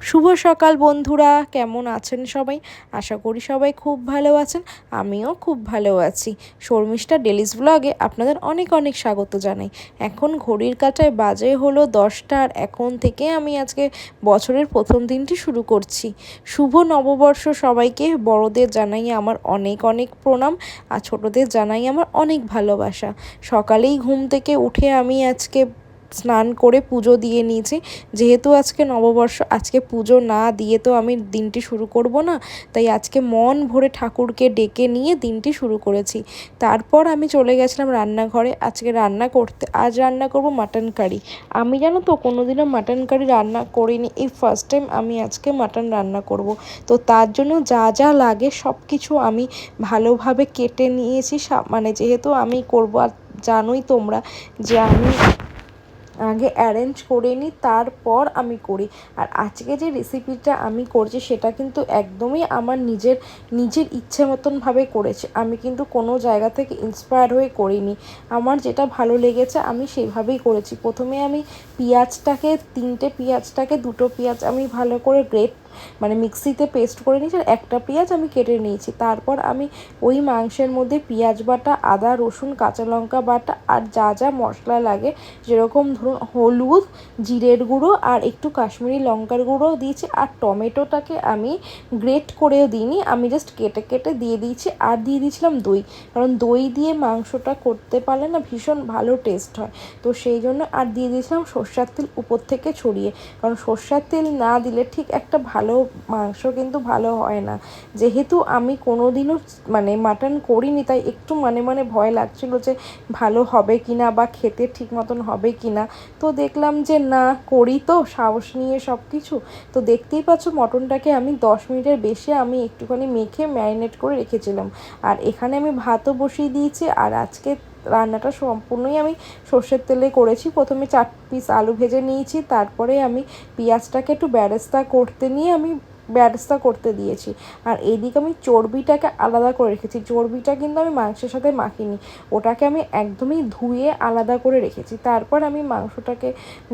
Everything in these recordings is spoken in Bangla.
শুভ সকাল বন্ধুরা, কেমন আছেন সবাই? আশা করি সবাই খুব ভালো আছেন। আমিও খুব ভালো আছি। শর্মিষ্ঠা ডেলিস ব্লগে আপনাদের অনেক অনেক স্বাগত জানাই। এখন ঘড়ির কাঁটায় বাজে হলো 10টা, আর এখন থেকে আমি আজকে বছরের প্রথম দিনটি শুরু করছি। শুভ নববর্ষ সবাইকে। বড়দের জানাই আমার অনেক অনেক প্রণাম, আর ছোটদের জানাই আমার অনেক ভালোবাসা। সকালেই ঘুম থেকে উঠে আমি আজকে স্নান করে পুজো দিয়ে নিয়েছি। যেহেতু আজকে নববর্ষ, আজকে পুজো না দিয়ে তো আমি দিনটি শুরু করব না, তাই আজকে মন ভরে ঠাকুরকে ডেকে নিয়ে দিনটি শুরু করেছি। তারপর আমি চলে গেছিলাম রান্নাঘরে আজকে রান্না করতে। আজ রান্না করব মাটন কারি। আমি জানো তো কোনোদিনও মাটন কারি রান্না করিনি, এই ফার্স্ট টাইম আমি আজকে মাটন রান্না করব। তো তার জন্য যা যা লাগে সব কিছু আমি ভালোভাবে কেটে নিয়েছি। মানে যেহেতু আমি করব, আর জানোই তোমরা যে আমি আগে অ্যারেঞ্জ করে নিই, তারপর আমি করি। আর আজকে যে রেসিপিটা আমি করছি সেটা কিন্তু একদমই আমার নিজের ইচ্ছে মতনভাবে করেছি। আমি কিন্তু কোনো জায়গা থেকে ইন্সপায়ার হয়ে করিনি। আমার যেটা ভালো লেগেছে আমি সেইভাবেই করেছি। প্রথমে আমি দুটো পেঁয়াজ আমি ভালো করে মানে মিক্সিতে পেস্ট করে নিয়েছি, আর একটা পেঁয়াজ আমি কেটে নিয়েছি। তারপর আমি ওই মাংসের মধ্যে পেঁয়াজ বাটা, আদা রসুন কাঁচা লঙ্কা বাটা, আর যা যা মশলা লাগে যেরকম ধরুন হলুদ, জিরের গুঁড়ো আর একটু কাশ্মীরি লঙ্কার গুঁড়ো দিয়েছি। আর টমেটোটাকে আমি গ্রেট করেও দিইনি, আমি জাস্ট কেটে কেটে দিয়ে দিয়েছি। আর দিয়ে দিয়েছিলাম দই, কারণ দই দিয়ে মাংসটা করতে পারলে না ভীষণ ভালো টেস্ট হয়। তো সেই জন্য আর দিয়ে দিয়েছিলাম সর্ষের তেল উপর থেকে ছড়িয়ে, কারণ সর্ষের তেল না দিলে ঠিক একটা ভালো মাংস কিন্তু ভালো হয় না। যেহেতু আমি কোনোদিনও মানে মাটন করিনি, তাই একটু মানে ভয় লাগছিল যে ভালো হবে কিনা বা খেতে ঠিক মতন হবে কিনা। তো দেখলাম যে না, করি তো সাহস নিয়ে সব কিছু। তো দেখতেই পাচ্ছ মটনটাকে আমি 10 মিনিটের বেশি আমি একটুখানি মেখে ম্যারিনেট করে রেখেছিলাম। আর এখানে আমি ভাতও বসিয়ে দিয়েছি। আর আজকে রান্নাটা সম্পূর্ণই আমি সর্ষের তেলে করেছি। প্রথমে 4 পিস আলু ভেজে নিয়েছি, তারপরে আমি পেঁয়াজটাকে একটু বেরেস্তা করতে দিয়েছি। আর এইদিকে আমি চর্বিটাকে আলাদা করে রেখেছি। চর্বিটা কিন্তু আমি মাংসের সাথে মাখিনি, ওটাকে আমি একদমই ধুয়ে আলাদা করে রেখেছি। তারপর আমি মাংসটাকে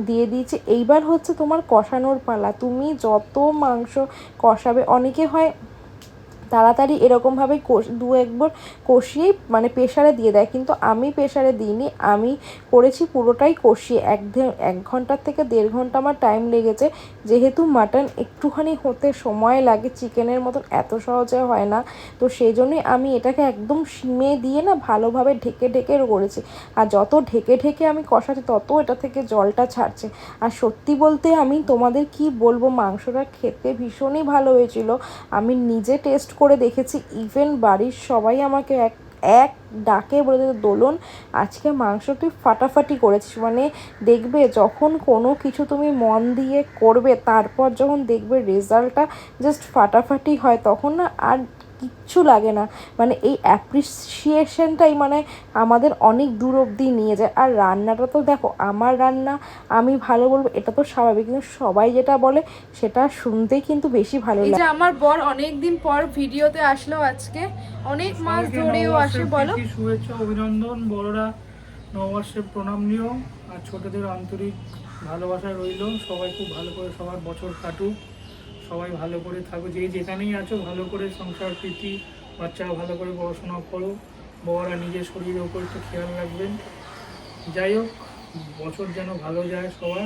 দিয়ে দিয়েছি। এইবার হচ্ছে তোমার কষানোর পালা। তুমি যত মাংস কষাবে, অনেকে হয় তাড়াতাড়ি এরকমভাবে একবার কষিয়েই মানে প্রেশারে দিয়ে দেয়, কিন্তু আমি প্রেশারে দিইনি। আমি করেছি পুরোটাই কষিয়ে। 1 ঘন্টার থেকে 1.5 ঘন্টা আমার টাইম লেগেছে। যেহেতু মাটন একটুখানি হতে সময় লাগে, চিকেনের মতন এত সহজে হয় না। তো সেই জন্যই আমি এটাকে একদম সিমে দিয়ে না ভালোভাবে ঢেকে ঢেকে করেছি। আর যত ঢেকে ঢেকে আমি কষাচ্ছি তত এটা থেকে জলটা ছাড়ছে। আর সত্যি বলতে আমি তোমাদের কি বলবো, মাংসটা খেতে ভীষণই ভালো হয়েছিল। আমি নিজে টেস্ট করে দেখেছি, ইভেন বাড়ির সবাই আমাকে এক ডাকে বলে দিল, দোলন আজকে মাংস তুই ফাটাফাটি করেছিস। মানে দেখবে যখন কোনো কিছু তুমি মন দিয়ে করবে, তারপর যখন দেখবে রেজাল্টটা জাস্ট ফাটাফাটি হয়, তখন না আর কিচ্ছু লাগে না। মানে এই অ্যাপ্রিসিয়েশনটাই মানে আমাদের অনেক দূর অবধি নিয়ে যায়। আর রান্নাটা তো দেখো, আমার রান্না আমি ভালো বলবো এটা তো স্বাভাবিক, কিন্তু সবাই যেটা বলে সেটা শুনতেই কিন্তু বেশি ভালো লাগে। এই যে আমার বর অনেক দিন পর ভিডিওতে আসলো আজকে, অনেক মাস ধরেও আসে। বলো, শুভেচ্ছা অভিনন্দন। বড়রা নববর্ষে প্রণাম নিও, আর ছোটদের আন্তরিক ভালোবাসা রইল। সবাই খুব ভালো করে সবার বছর কাটুক, সবাই ভালো করে থাকো, যে যেখানেই আছো ভালো করে সংসার প্রীতি, বাচ্চারা ভালো করে পড়াশোনা করো। বড়রা নিজের শরীরের ওপর একটু খেয়াল রাখবেন। যাই হোক, বছর যেন ভালো যায় সবার,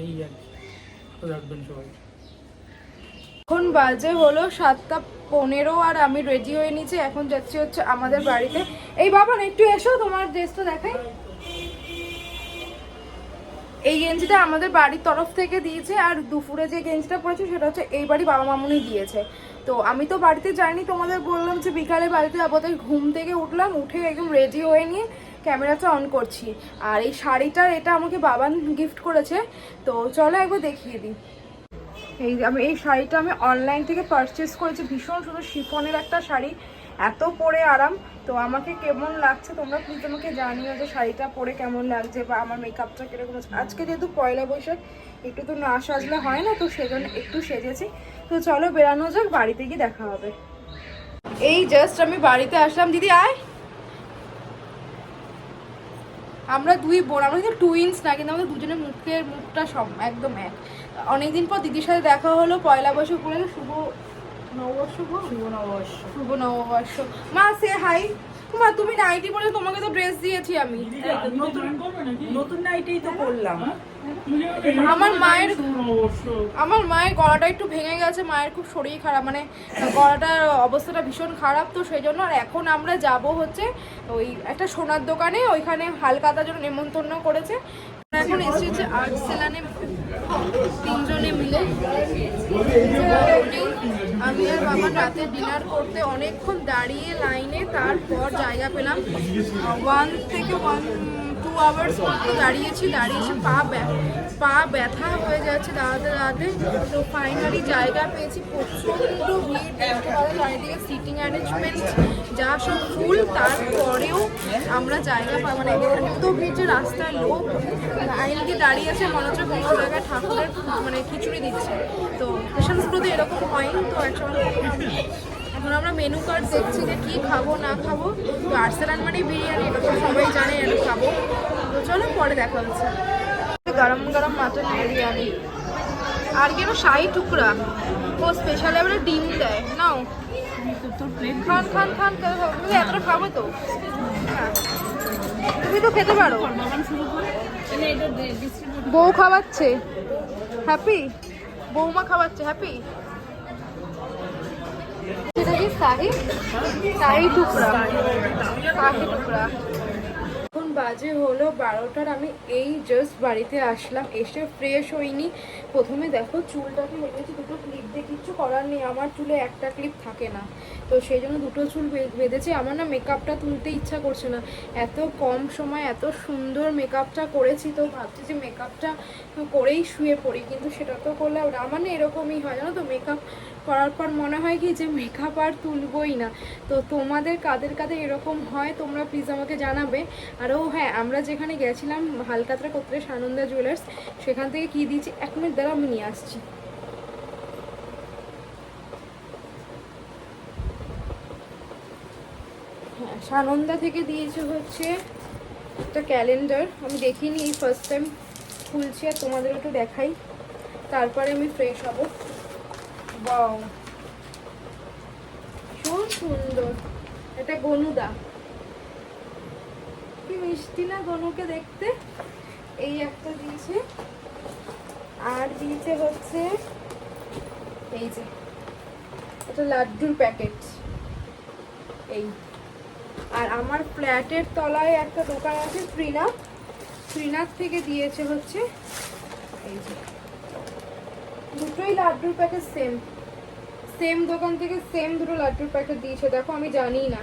এই আর কি, ভালো রাখবেন সবাই। এখন বাজে হলো 7টা 15, আর আমি রেডি হয়ে নিয়েছি। এখন যাচ্ছি হচ্ছে আমাদের বাড়িতে। এই বাবা একটু এসো, তোমার ড্রেসটা দেখাই। এই গেঞ্জিটা আমাদের বাড়ির তরফ থেকে দিয়েছে, আর দুপুরে যে গেঞ্জিটা পরেছে সেটা হচ্ছে এই বাড়ি বাবা মামুনি দিয়েছে। তো আমি তো বাড়িতে যাইনি, তোমাদের বললাম যে বিকালে বাড়িতে যাবো, তাই ঘুম থেকে উঠলাম, উঠে একদম রেডি হয়ে নিয়ে ক্যামেরাটা অন করছি। আর এই শাড়িটার এটা আমাকে বাবান গিফট করেছে, তো চলো একবার দেখিয়ে দিই। এই শাড়িটা আমি অনলাইন থেকে পারচেস করেছি। ভীষণ সুন্দর শিফনের একটা শাড়ি, এত পরে আরাম। তো আমাকে কেমন লাগছে তোমরা প্লিজ আমাকে জানিও যে শাড়িটা পরে কেমন লাগছে, বা আমার মেকআপটা কিরকম আছে। আজকে যেহেতু পয়লা বৈশাখ, একটু তো না সাজলে হয় না, তো সেজন্য একটু সেজেছি। তো চলো বেরানো যাক, বাড়িতে গিয়ে দেখা হবে। এই জাস্ট আমি বাড়িতে আসলাম। দিদি আয়। আমরা দুই বোন, আমরা কিন্তু টুইন্স না, কিন্তু আমাদের দুজনের মুখটা সব একদম এক। অনেকদিন পর দিদির সাথে দেখা হলো, পয়লা বৈশাখ বলে শুভ নববর্ষ। শুভ নববর্ষ, শুভ নববর্ষ। মা সে হাই। মা তুমি নাইটি পরে, তোমাকে তো ড্রেস দিয়েছি আমি। নতুন নাইটেই তো করলাম। আমার মায়ের গলাটা একটু ভেঙে গেছে, মায়ের খুব শরীর খারাপ, মানে গলাটার অবস্থাটা ভীষণ খারাপ, তো সেই জন্য। আর এখন আমরা যাব হচ্ছে ওই একটা সোনার দোকানে, ওইখানে হালকাতার জন্য নেমন্তন্ন করেছে। এখন এসেছি হচ্ছে আর্টসেলানে তিনজনে মিলে, আমি আর বাবা রাতে ডিনার করতে অনেকক্ষণ দাঁড়িয়ে লাইনে, তারপর জায়গা পেলাম। 1 থেকে 2 আওয়ার্স মতো দাঁড়িয়েছি পা ব্যথা হয়ে যাচ্ছে দাঁড়াতে। তো ফাইনালি জায়গা পেয়েছি। প্রচণ্ড ভিড়, চারিদিকে সিটিং অ্যারেঞ্জমেন্ট যা সব ফুল, তারপরেও আমরা জায়গা মানে এত ভিড় যে রাস্তায় লোক লাইনকে দাঁড়িয়ে আছে, মনে হচ্ছে কোনো জায়গায় ঠাকুরের মানে খিচুড়ি দিচ্ছে। তো পেশেন্টসগুলোতে এরকম হয়নি। তো একসময় এখন আমরা মেনু কার্ড দেখছি যে কী খাবো না খাবো। তো আর্সেলান মানে বিরিয়ানি, এটা তো সবাই জানে, এটা খাবো। তো চলো পরে দেখা হচ্ছে। গরম গরম মাটন বিরিয়ানি আর কেন শাহি টুকরা, ও স্পেশাল এবারে ডিম দেয়। নাও খান খান খান, তুমি এতটা খাবো তো? হ্যাঁ তুমি তো খেতে পারো। বউ খাওয়াচ্ছে, হ্যাপি বৌমা খাওয়াচ্ছে, হ্যাপি। সেটা কি শাহি টুকরা, শাহি টুকরা। এখন বাজে হলো 12টার, আমি এই জাস্ট বাড়িতে আসলাম, এসে ফ্রেশ হইনি। প্রথমে দেখো চুলটাকে বেঁধেছি, দুটো ক্লিপ দিয়ে, কিচ্ছু করার নেই, আমার চুলে একটা ক্লিপ থাকে না, তো সেই জন্য দুটো চুল বেঁধেছি। আমার না মেকআপটা তুলতে ইচ্ছা করছে না, এত কম সময় এত সুন্দর মেকআপটা করেছি, তো ভাবছি যে মেকআপটা করেই শুয়ে পড়ি, কিন্তু সেটা তো করলে আমার না এরকমই হয়, জানো তো, মেকআপ করার পর মনে হয় কি যে মেকআপ আর তুলবই না। তো তোমাদের কাদের কাদের এরকম হয় তোমরা প্লিজ আমাকে জানাবে। আরও হ্যাঁ, আমরা যেখানে গেছিলাম হালকাতরা করতে, সানন্দা জুয়েলার্স, সেখান থেকে কী দিয়েছি, 1 মিনিট দ্বারা আমি নিয়ে আসছি। হ্যাঁ, সানন্দা থেকে দিয়েছে হচ্ছে একটা ক্যালেন্ডার, আমি দেখিনি, এই ফার্স্ট টাইম খুলছি, আর তোমাদের একটু দেখাই, তারপরে আমি ফ্রেশ হব। বাও ভীষণ সুন্দর, এটা গনুদা, কি মিষ্টি না গনুকে দেখতে। এই একটা দিয়েছে, আর দিয়েছে হচ্ছে এই যে এটা লাড্ডুর প্যাকেট এই। আর আমার ফ্ল্যাটের তলায় একটা দোকান আছে শ্রীনাথ থেকে দিয়েছে হচ্ছে এই যে দুটোই লাড্ডুর প্যাকেট, সেম দোকান থেকে সেম দুটো লাড্ডুর প্যাকেট দিয়েছে। দেখো আমি জানি না,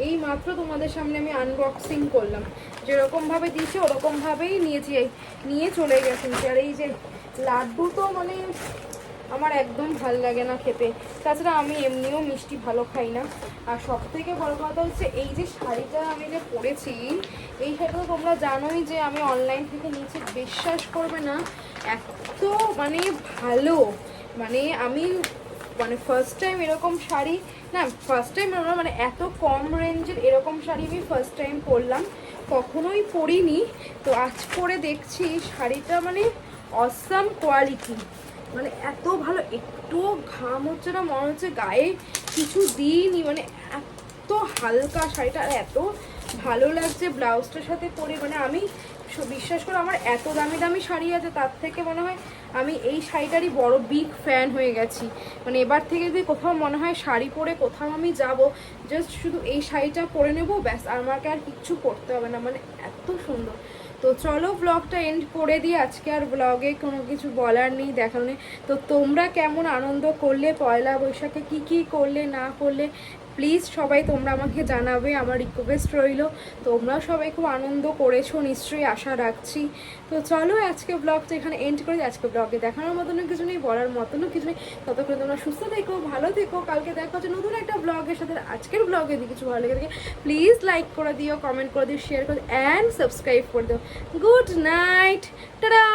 এই মাত্র তোমাদের সামনে আমি আনবক্সিং করলাম, যেরকমভাবে দিয়েছে ওরকমভাবেই নিয়ে চলে গেছেন। আর এই যে লাড্ডু তো মানে আমার একদম ভাল লাগে না খেতে, তাছাড়া আমি এমনিও মিষ্টি ভালো খাই না। আর সব থেকে বড় কথা হচ্ছে এই যে শাড়িটা আমি যে পরেছি, এই শাড়িটা তো তোমরা জানোই যে আমি অনলাইন থেকে নিয়েছি, বিশ্বাস করবে না এত মানে ভালো, মানে আমি মানে ফার্স্ট টাইম এরকম শাড়ি, না ফার্স্ট টাইম মানে এত কম রেঞ্জের এরকম শাড়ি আমি ফার্স্ট টাইম পরলাম, কখনোই পরিনি। তো আজ পরে দেখছি শাড়িটা মানে অসাম কোয়ালিটি, মানে এত ভালো, একটু ঘাম হচ্ছে না, মনে হচ্ছে গায়ে কিছু দিইনি, মানে এত হালকা শাড়িটা, আর এত ভালো লাগছে ব্লাউজটার সাথে পরে। মানে আমি বিশ্বাস করে, আমার এত দামি দামি শাড়ি আছে, তার থেকে মনে হয় আমি এই শাড়িটারই বড় বিগ ফ্যান হয়ে গেছি। মানে এবার থেকে যদি কোথাও মনে হয় শাড়ি পরে কোথাও আমি যাব, জাস্ট শুধু এই শাড়িটা পরে নেবো ব্যাস, আমাকে আর কিচ্ছু পরতে হবে না, মানে এত সুন্দর। তো চলো ব্লগটা এন্ড করে দিই, আজকে আর ব্লগে কোনো কিছু বলার নেই, দেখানো নেই। তো তোমরা কেমন আনন্দ করলে পয়লা বৈশাখে, কি করলে না করলে প্লিজ সবাই তোমরা আমাকে জানাবে, আমার রিকোয়েস্ট রইল। তোমরাও সবাই খুব আনন্দ করেছো নিশ্চয়ই, আশা রাখছি। তো চলো আজকে ব্লগটা এখানে এন্ড করে দিই। আজকে ব্লগে দেখানোর মতনও কিছু নেই, বলার মতনও কিছু নেই, ততক্ষণ তোমরা সুস্থ থেকো, ভালো থেকো, কালকে দেখা হচ্ছে নতুন একটা ব্লগের সাথে। আজকের ব্লগে যদি কিছু ভালো লেগে থাকে প্লিজ লাইক করে দিও, কমেন্ট করে দিও, শেয়ার করে দিও অ্যান্ড সাবস্ক্রাইব করে দিও। Good night, tata.